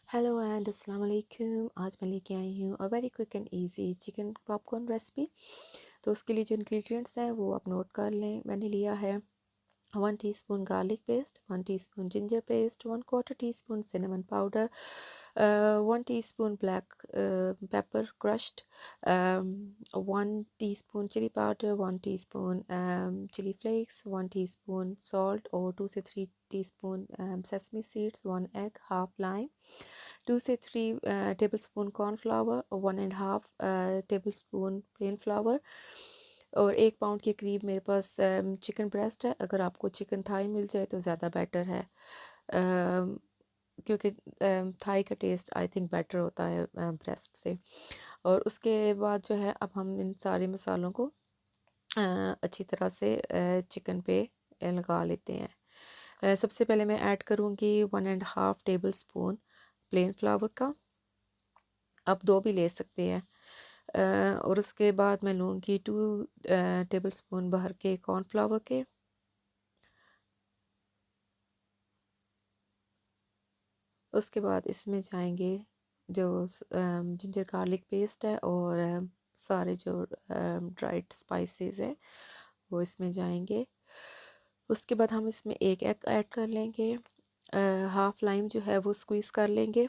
Hello and अस्सलाम वालेकुम। आज मैं लेके आई हूँ और very quick and easy chicken popcorn recipe. तो उसके लिए जो इंग्रेडिएंट्स हैं वो आप नोट कर लें। मैंने लिया है 1 teaspoon garlic paste, 1 teaspoon ginger paste, 1/4 teaspoon cinnamon powder, 1 teaspoon black pepper crushed, 1 teaspoon chilli powder, 1 teaspoon chilli flakes, 1 teaspoon salt और 2 से 3 teaspoon sesame seeds, 1 egg, half lime, 2 से 3 टेबल स्पून कॉर्नफ्लावर और 1.5 table spoon plane flower और 1 pound के करीब मेरे पास chicken breast है। अगर आपको चिकन थाई मिल जाए तो ज़्यादा बेटर है, क्योंकि थाई का टेस्ट आई थिंक बेटर होता है ब्रेस्ट से। और उसके बाद जो है अब हम इन सारे मसालों को अच्छी तरह से चिकन पे लगा लेते हैं। सबसे पहले मैं ऐड करूँगी 1.5 टेबल स्पून प्लेन फ्लावर का, आप 2 भी ले सकते हैं। और उसके बाद मैं लूँगी 2 टेबल स्पून बाहर के कॉर्नफ्लावर के। उसके बाद इसमें जाएंगे जो जिंजर गार्लिक पेस्ट है और सारे जो ड्राइड स्पाइसेस हैं वो इसमें जाएंगे। उसके बाद हम इसमें 1 एग ऐड कर लेंगे, हाफ लाइम जो है वो स्क्वीज़ कर लेंगे।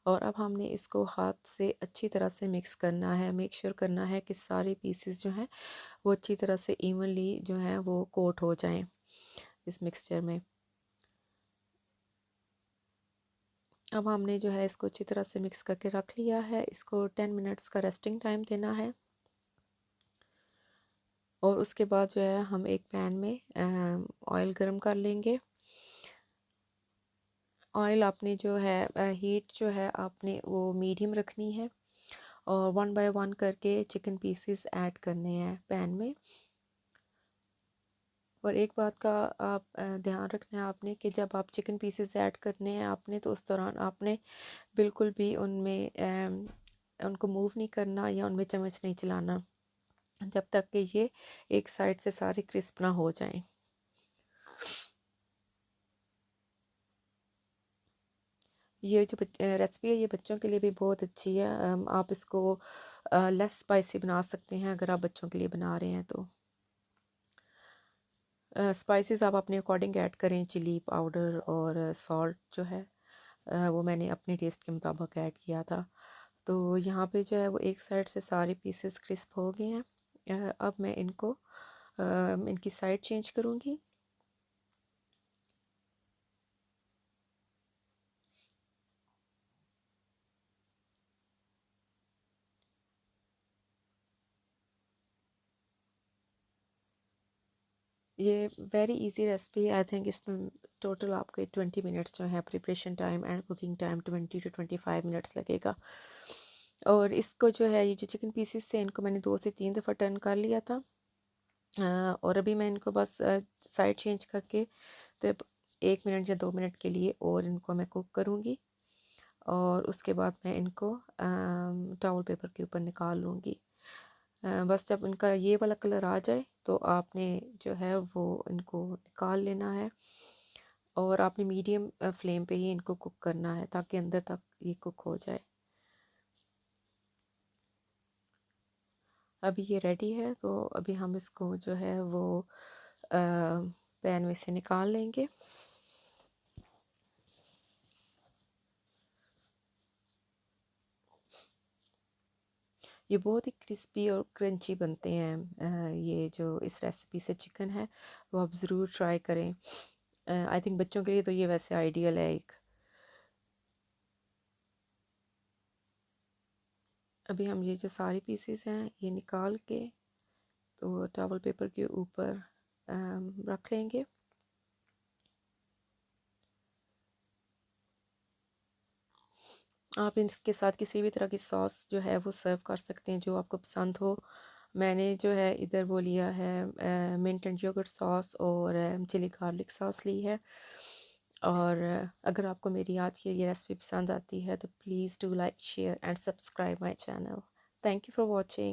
और अब हमने इसको हाथ से अच्छी तरह से मिक्स करना है। मेक श्योर करना है कि सारे पीसेस जो हैं वो अच्छी तरह से इवनली जो है वो कोट हो जाएं इस मिक्सचर में। अब हमने जो है इसको अच्छी तरह से मिक्स करके रख लिया है। इसको 10 मिनट्स का रेस्टिंग टाइम देना है। और उसके बाद जो है हम एक पैन में ऑयल गरम कर लेंगे। ऑयल आपने जो है हीट जो है आपने वो मीडियम रखनी है और 1 बाय 1 करके चिकन पीसेस ऐड करने हैं पैन में। और एक बात का आप ध्यान रखना है आपने कि जब आप चिकन पीसेस ऐड करने हैं आपने, तो उस दौरान आपने बिल्कुल भी उनमें उनको मूव नहीं करना या उनमें चम्मच नहीं चलाना जब तक कि ये एक साइड से सारे क्रिस्प ना हो जाएं। ये जो रेसिपी है ये बच्चों के लिए भी बहुत अच्छी है। आप इसको लेस स्पाइसी बना सकते हैं अगर आप बच्चों के लिए बना रहे हैं तो। स्पाइसेस आप अपने अकॉर्डिंग ऐड करें, चिली पाउडर और सॉल्ट जो है वो मैंने अपने टेस्ट के मुताबिक ऐड किया था। तो यहाँ पे जो है वो एक साइड से सारे पीसेस क्रिस्प हो गए हैं। अब मैं इनको इनकी साइड चेंज करूँगी। ये very easy recipe I think. इसमें टोटल आपके 20 मिनट्स जो है preparation time and cooking time 20 to 25 minutes लगेगा। और इसको जो है ये जो चिकन पीसेस से इनको मैंने 2 से 3 दफ़ा टर्न कर लिया था। और अभी मैं इनको बस साइड चेंज करके तो 1 मिनट या 2 मिनट के लिए और इनको मैं कुक करूँगी। और उसके बाद मैं इनको टॉवल पेपर के ऊपर निकाल लूँगी। बस जब इनका ये वाला कलर आ जाए तो आपने जो है वो इनको निकाल लेना है। और आपने मीडियम फ्लेम पे ही इनको कुक करना है ताकि अंदर तक ये कुक हो जाए। अभी ये रेडी है तो अभी हम इसको जो है वो पैन में से निकाल लेंगे। ये बहुत ही क्रिस्पी और क्रंची बनते हैं। ये जो इस रेसिपी से चिकन है वो आप ज़रूर ट्राई करें। आई थिंक बच्चों के लिए तो ये वैसे आइडियल है एक। अभी हम ये जो सारे पीसेस हैं ये निकाल के तो टॉवल पेपर के ऊपर रख लेंगे। आप इसके साथ किसी भी तरह की सॉस जो है वो सर्व कर सकते हैं जो आपको पसंद हो। मैंने जो है इधर वो लिया है मिंट एंड योगर्ट सॉस और चिली गार्लिक सॉस ली है। और अगर आपको मेरी आज की ये रेसिपी पसंद आती है तो please do like share and subscribe my channel. Thank you for watching.